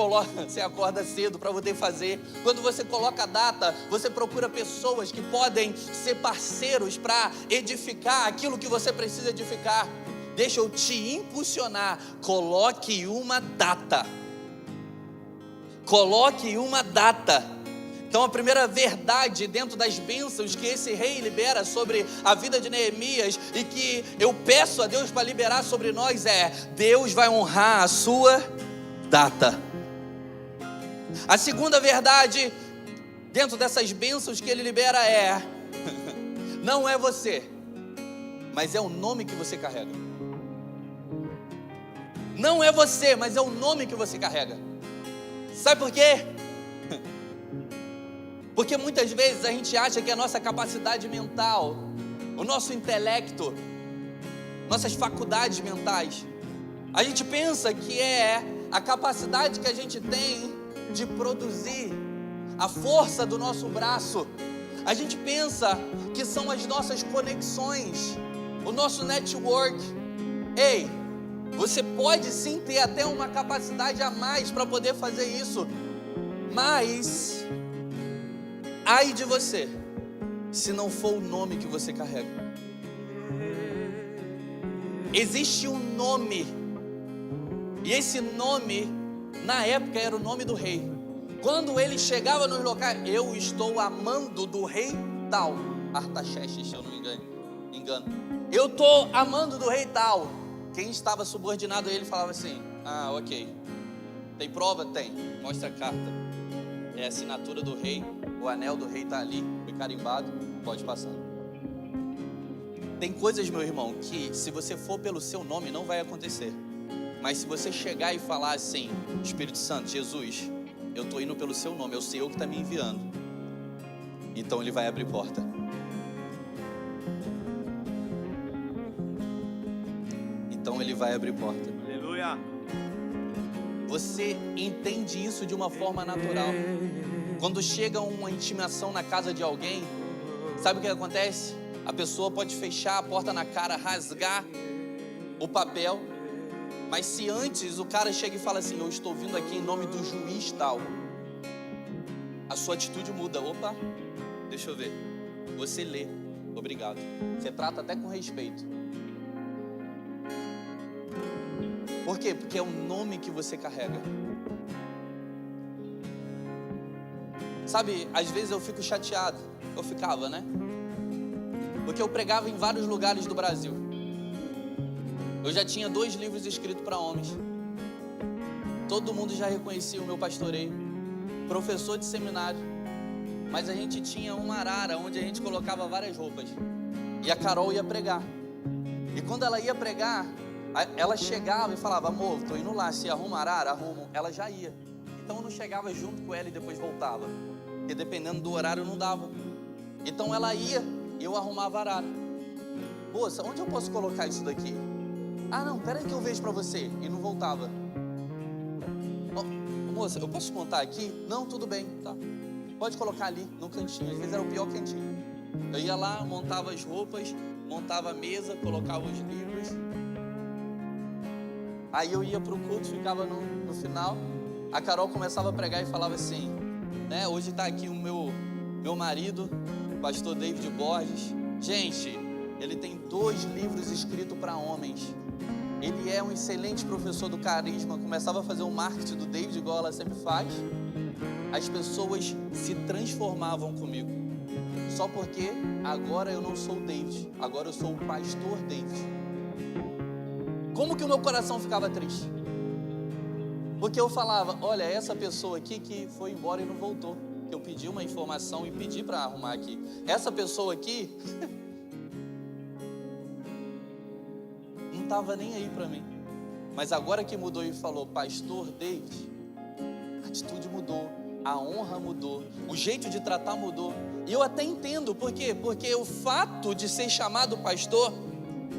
acorda cedo para poder fazer. Quando você coloca a data, você procura pessoas que podem ser parceiros para edificar aquilo que você precisa edificar. Deixa eu te impulsionar, coloque uma data. Coloque uma data. Então a primeira verdade dentro das bênçãos que esse rei libera sobre a vida de Neemias, e que eu peço a Deus para liberar sobre nós, é: Deus vai honrar a sua data. A segunda verdade dentro dessas bênçãos que ele libera é: não é você, mas é o nome que você carrega. Não é você, mas é o nome que você carrega. Sabe por quê? Porque muitas vezes a gente acha que a nossa capacidade mental, o nosso intelecto, nossas faculdades mentais, a gente pensa que é a capacidade que a gente tem de produzir, a força do nosso braço. A gente pensa que são as nossas conexões, o nosso network. Ei, Você pode sim ter até uma capacidade a mais para poder fazer isso, mas ai de você se não for o nome que você carrega. Existe um nome, e esse nome na época era o nome do rei. Quando ele chegava nos locais, eu estou amando do rei tal, Artaxerxes, se eu não me engano. Eu estou amando do rei tal. Quem estava subordinado a ele falava assim: ah, ok. Tem prova? Tem. Mostra a carta. É a assinatura do rei, o anel do rei está ali, foi carimbado, pode passar. Tem coisas, meu irmão, que se você for pelo seu nome não vai acontecer. Mas se você chegar e falar assim: Espírito Santo, Jesus, eu estou indo pelo seu nome, eu sei o que está me enviando, então ele vai abrir porta. Então ele vai abrir porta. Aleluia. Você entende isso de uma forma natural. Quando chega uma intimação na casa de alguém, sabe o que acontece? A pessoa pode fechar a porta na cara, rasgar o papel, mas se antes o cara chega e fala assim: eu estou vindo aqui em nome do juiz tal, a sua atitude muda. Opa, deixa eu ver. Você lê, obrigado. Você trata até com respeito. Por quê? Porque é o nome que você carrega. Sabe, às vezes eu fico chateado. Eu ficava, né? Porque eu pregava em vários lugares do Brasil. Eu já tinha 2 livros escritos para homens. Todo mundo já reconhecia o meu pastoreio. Professor de seminário. Mas a gente tinha uma arara onde a gente colocava várias roupas. E a Carol ia pregar. E quando ela ia pregar, ela chegava e falava: amor, tô indo lá, se arruma arara, arrumo. Ela já ia. Então eu não chegava junto com ela e depois voltava, porque dependendo do horário não dava. Então ela ia, eu arrumava arara. Moça, onde eu posso colocar isso daqui? Ah não, peraí que eu vejo pra você. E não voltava. Moça, eu posso montar aqui? Não, tudo bem, tá. Pode colocar ali, no cantinho. Às vezes era o pior cantinho. Eu ia lá, montava as roupas, montava a mesa, colocava os livros. Aí eu ia para o culto, ficava no final. A Carol começava a pregar e falava assim, né? Hoje está aqui o meu marido, o pastor David Borges. Gente, ele tem 2 livros escritos para homens. Ele é um excelente professor do carisma. Começava a fazer o marketing do David, igual ela sempre faz. As pessoas se transformavam comigo. Só porque agora eu não sou o David, agora eu sou o pastor David. Como que o meu coração ficava triste? Porque eu falava: olha, essa pessoa aqui que foi embora e não voltou, que eu pedi uma informação e pedi para arrumar aqui. Essa pessoa aqui não estava nem aí para mim. Mas agora que mudou e falou pastor David, a atitude mudou, a honra mudou, o jeito de tratar mudou. E eu até entendo, por quê? Porque o fato de ser chamado pastor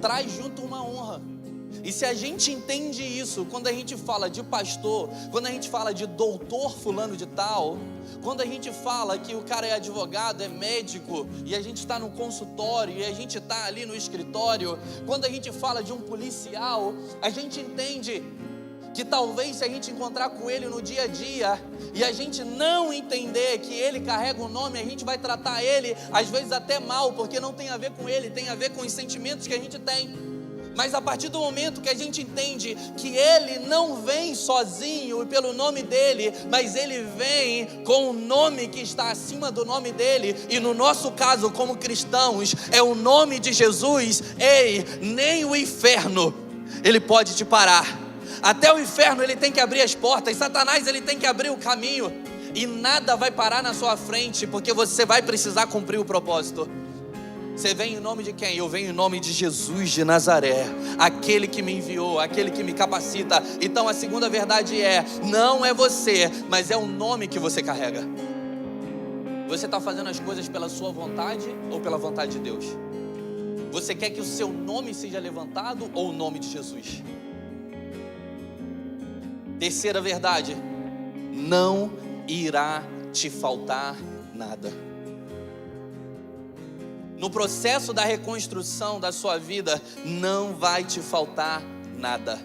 traz junto uma honra. E se a gente entende isso, quando a gente fala de pastor, quando a gente fala de doutor fulano de tal, quando a gente fala que o cara é advogado, é médico, e a gente está no consultório, e a gente está ali no escritório, quando a gente fala de um policial, a gente entende que talvez se a gente encontrar com ele no dia a dia, e a gente não entender que ele carrega um nome, a gente vai tratar ele, às vezes até mal, porque não tem a ver com ele, tem a ver com os sentimentos que a gente tem. Mas a partir do momento que a gente entende que ele não vem sozinho e pelo nome dele, mas ele vem com o nome que está acima do nome dele, e no nosso caso como cristãos é o nome de Jesus, ei, nem o inferno ele pode te parar. Até o inferno ele tem que abrir as portas, Satanás ele tem que abrir o caminho, e nada vai parar na sua frente, porque você vai precisar cumprir o propósito. Você vem em nome de quem? Eu venho em nome de Jesus de Nazaré, aquele que me enviou, aquele que me capacita. Então a segunda verdade é, não é você, mas é o nome que você carrega. Você está fazendo as coisas pela sua vontade ou pela vontade de Deus? Você quer que o seu nome seja levantado ou o nome de Jesus? Terceira verdade, não irá te faltar nada. No processo da reconstrução da sua vida, não vai te faltar nada.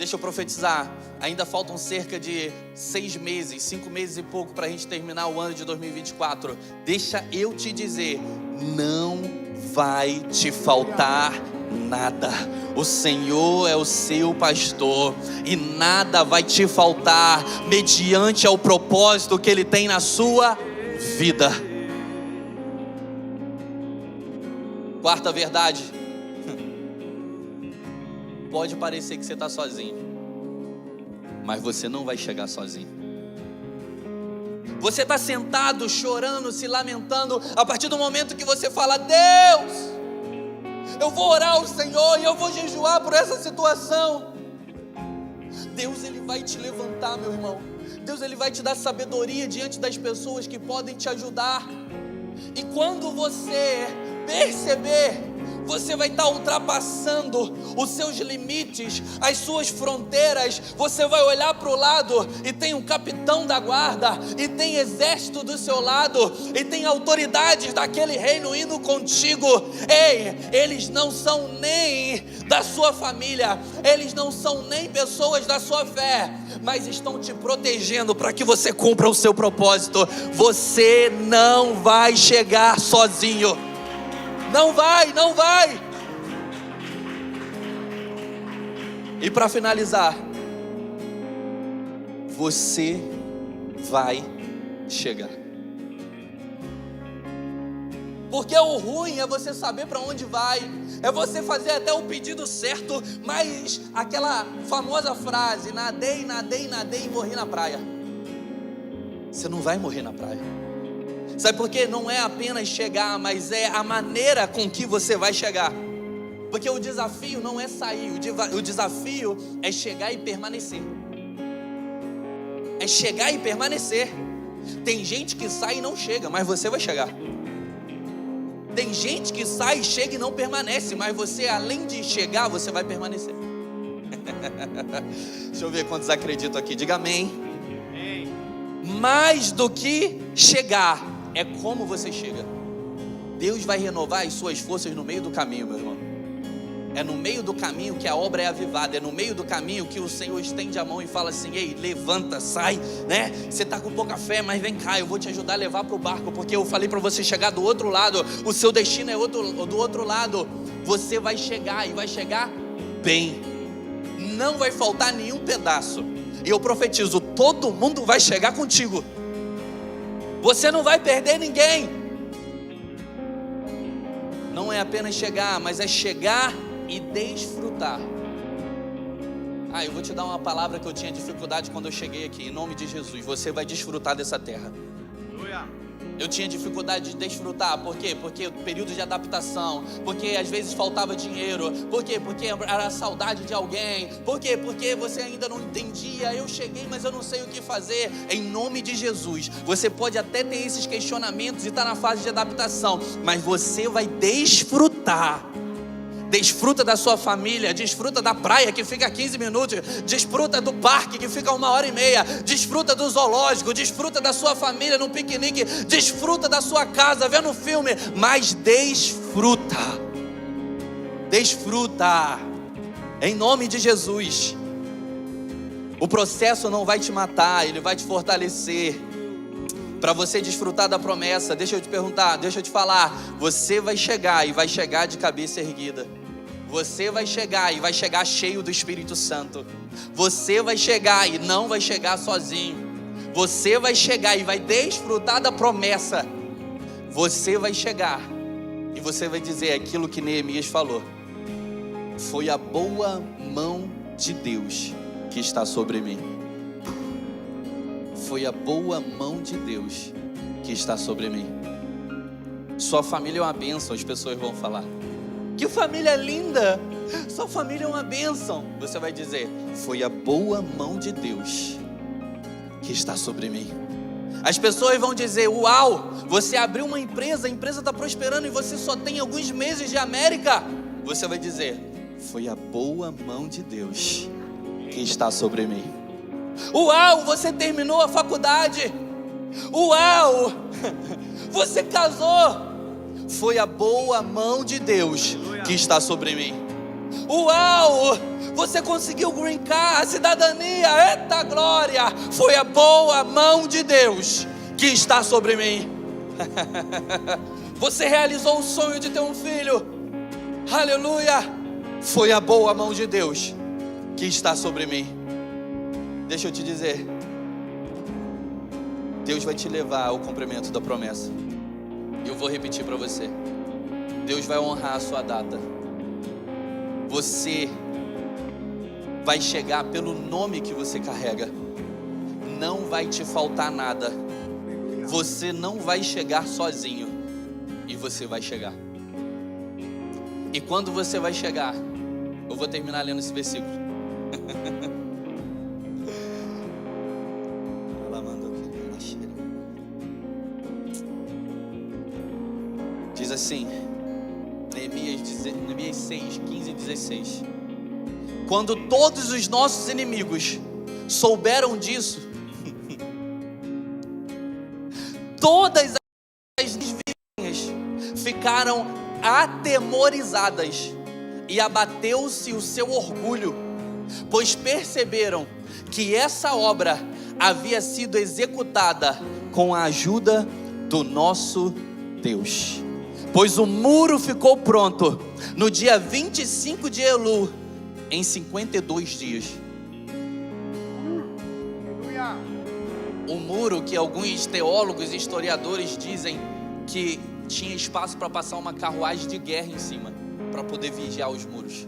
Deixa eu profetizar, ainda faltam cerca de 6 meses, 5 meses e pouco para a gente terminar o ano de 2024. Deixa eu te dizer, não vai te faltar nada. O Senhor é o seu pastor e nada vai te faltar mediante ao propósito que Ele tem na sua vida. Quarta verdade. Pode parecer que você está sozinho, mas você não vai chegar sozinho. Você está sentado, chorando, se lamentando. A partir do momento que você fala: Deus, eu vou orar ao Senhor e eu vou jejuar por essa situação, Deus, Ele vai te levantar, meu irmão. Deus, Ele vai te dar sabedoria diante das pessoas que podem te ajudar. E quando você perceber, você vai estar ultrapassando os seus limites, as suas fronteiras. Você vai olhar para o lado e tem um capitão da guarda, e tem exército do seu lado, e tem autoridades daquele reino indo contigo. Ei, eles não são nem da sua família, eles não são nem pessoas da sua fé, mas estão te protegendo para que você cumpra o seu propósito. Você não vai chegar sozinho. Não vai, não vai. E para finalizar, você vai chegar. Porque o ruim é você saber para onde vai, é você fazer até o pedido certo, mas aquela famosa frase: nadei, nadei, nadei e morri na praia. Você não vai morrer na praia. Sabe por quê? Não é apenas chegar, mas é a maneira com que você vai chegar. Porque o desafio não é sair, o desafio é chegar e permanecer. É chegar e permanecer. Tem gente que sai e não chega, mas você vai chegar. Tem gente que sai, chega e não permanece, mas você, além de chegar, você vai permanecer. Deixa eu ver quantos acreditam aqui, diga amém. Mais do que chegar, é como você chega. Deus vai renovar as suas forças no meio do caminho, meu irmão. É no meio do caminho que a obra é avivada. É no meio do caminho que o Senhor estende a mão e fala assim: ei, levanta, sai, né? Você está com pouca fé, mas vem cá, eu vou te ajudar a levar para o barco, porque eu falei para você chegar do outro lado. O seu destino é do outro lado. Você vai chegar e vai chegar bem. Não vai faltar nenhum pedaço. E eu profetizo, todo mundo vai chegar contigo. Você não vai perder ninguém. Não é apenas chegar, mas é chegar e desfrutar. Eu vou te dar uma palavra que eu tinha dificuldade quando eu cheguei aqui. Em nome de Jesus, você vai desfrutar dessa terra. Eu tinha dificuldade de desfrutar. Por quê? Porque o período de adaptação. Porque às vezes faltava dinheiro. Por quê? Porque era a saudade de alguém. Por quê? Porque você ainda não entendia. Eu cheguei, mas eu não sei o que fazer. Em nome de Jesus, você pode até ter esses questionamentos e estar na fase de adaptação, mas você vai desfrutar. Desfruta da sua família, desfruta da praia que fica a 15 minutos, desfruta do parque que fica 1h30, desfruta do zoológico, desfruta da sua família no piquenique, desfruta da sua casa vendo filme, mas desfruta, em nome de Jesus. O processo não vai te matar, ele vai te fortalecer, para você desfrutar da promessa. Deixa eu te perguntar, deixa eu te falar, você vai chegar e vai chegar de cabeça erguida. Você vai chegar e vai chegar cheio do Espírito Santo. Você vai chegar e não vai chegar sozinho. Você vai chegar e vai desfrutar da promessa. Você vai chegar e você vai dizer aquilo que Neemias falou: foi a boa mão de Deus que está sobre mim. Foi a boa mão de Deus que está sobre mim. Sua família é uma bênção, as pessoas vão falar. Que família linda! Sua família é uma bênção. Você vai dizer: foi a boa mão de Deus que está sobre mim. As pessoas vão dizer: uau, você abriu uma empresa, a empresa está prosperando e você só tem alguns meses de América. Você vai dizer: foi a boa mão de Deus que está sobre mim. Uau, você terminou a faculdade. Uau, você casou. Foi a boa mão de Deus que está sobre mim. Uau! Você conseguiu green card, a cidadania, eita glória! Foi a boa mão de Deus que está sobre mim. Você realizou o sonho de ter um filho, aleluia! Foi a boa mão de Deus que está sobre mim. Deixa eu te dizer, Deus vai te levar ao cumprimento da promessa. E eu vou repetir para você: Deus vai honrar a sua data. Você vai chegar pelo nome que você carrega. Não vai te faltar nada. Você não vai chegar sozinho. E você vai chegar. E quando você vai chegar, eu vou terminar lendo esse versículo. Diz assim, Neemias 6, 15 e 16. Quando todos os nossos inimigos souberam disso, todas as vizinhas ficaram atemorizadas e abateu-se o seu orgulho, pois perceberam que essa obra havia sido executada com a ajuda do nosso Deus. Pois o muro ficou pronto no dia 25 de Elul, em 52 dias. Um muro que alguns teólogos e historiadores dizem que tinha espaço para passar uma carruagem de guerra em cima, para poder vigiar os muros.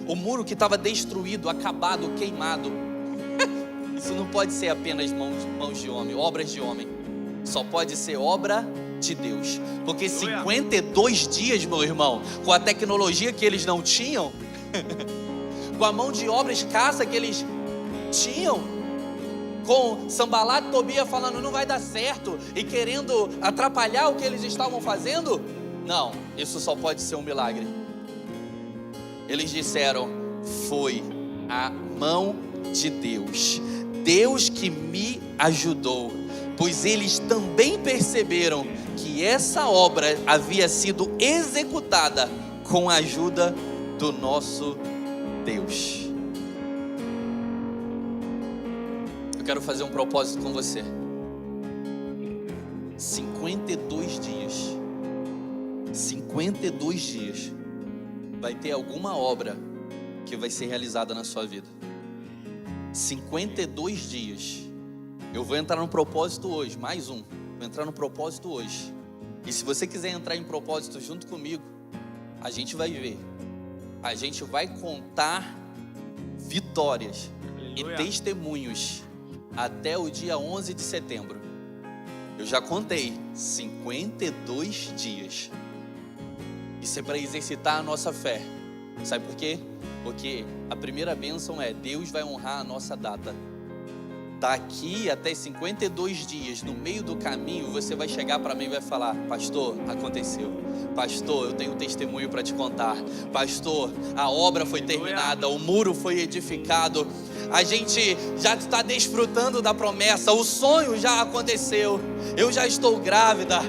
O muro que estava destruído, acabado, queimado. Isso não pode ser apenas mãos de homem, obras de homem. Só pode ser obra de Deus. Porque 52 dias, meu irmão, com a tecnologia que eles não tinham, com a mão de obra escassa que eles tinham, com Sanbalat e Tobias falando não vai dar certo e querendo atrapalhar o que eles estavam fazendo, não, isso só pode ser um milagre. Eles disseram: foi a mão de Deus, Deus que me ajudou, pois eles também perceberam que essa obra havia sido executada com a ajuda do nosso Deus. Eu quero fazer um propósito com você. 52 dias vai ter alguma obra que vai ser realizada na sua vida. 52 dias. Eu vou entrar no propósito hoje, mais um. Vou entrar no propósito hoje. E se você quiser entrar em propósito junto comigo, a gente vai ver. A gente vai contar vitórias e testemunhos até o dia 11 de setembro. Eu já contei 52 dias. Isso é para exercitar a nossa fé. Sabe por quê? Porque a primeira bênção é: Deus vai honrar a nossa data. Daqui até 52 dias, no meio do caminho, você vai chegar para mim e vai falar: pastor, aconteceu. Pastor, eu tenho um testemunho para te contar. Pastor, a obra foi terminada, o muro foi edificado, a gente já está desfrutando da promessa, o sonho já aconteceu, eu já estou grávida.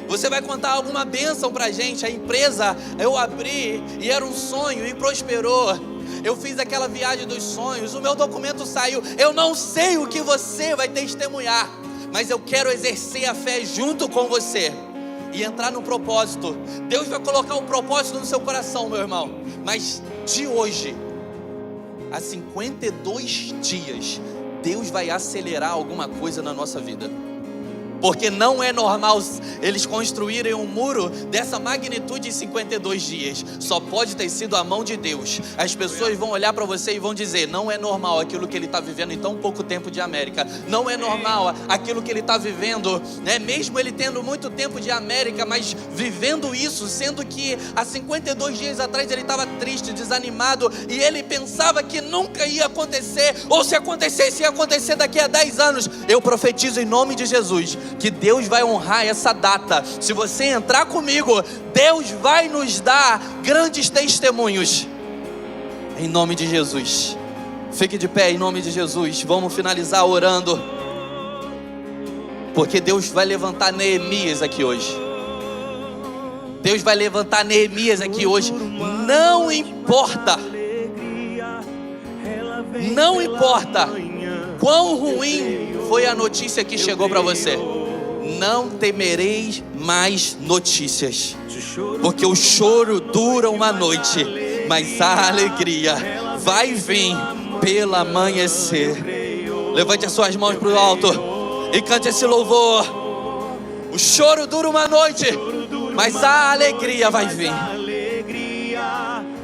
Você vai contar alguma bênção para a gente. A empresa eu abri e era um sonho e prosperou. Eu fiz aquela viagem dos sonhos, o meu documento saiu. Eu não sei o que você vai testemunhar, mas eu quero exercer a fé junto com você e entrar no propósito. Deus vai colocar um propósito no seu coração, meu irmão. Mas de hoje a 52 dias, Deus vai acelerar alguma coisa na nossa vida. Porque não é normal eles construírem um muro dessa magnitude em 52 dias. Só pode ter sido a mão de Deus. As pessoas vão olhar para você e vão dizer: não é normal aquilo que ele está vivendo em tão pouco tempo de América. Não é normal aquilo que ele está vivendo, né? Mesmo ele tendo muito tempo de América, mas vivendo isso, sendo que há 52 dias atrás ele estava triste, desanimado, e ele pensava que nunca ia acontecer, ou se acontecesse, ia acontecer daqui a 10 anos. Eu profetizo em nome de Jesus que Deus vai honrar essa data. Se você entrar comigo, Deus vai nos dar grandes testemunhos, em nome de Jesus. Fique de pé em nome de Jesus. Vamos finalizar orando, porque Deus vai levantar Neemias aqui hoje. Deus vai levantar Neemias aqui hoje. Não importa. Não importa quão ruim foi a notícia que chegou para você. Não temereis mais notícias, porque o choro dura uma noite, mas a alegria vai vir pelo amanhecer. Levante as suas mãos para o alto e cante esse louvor. O choro dura uma noite, mas a alegria vai vir.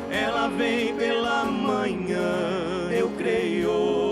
Ela vem pela manhã, eu creio.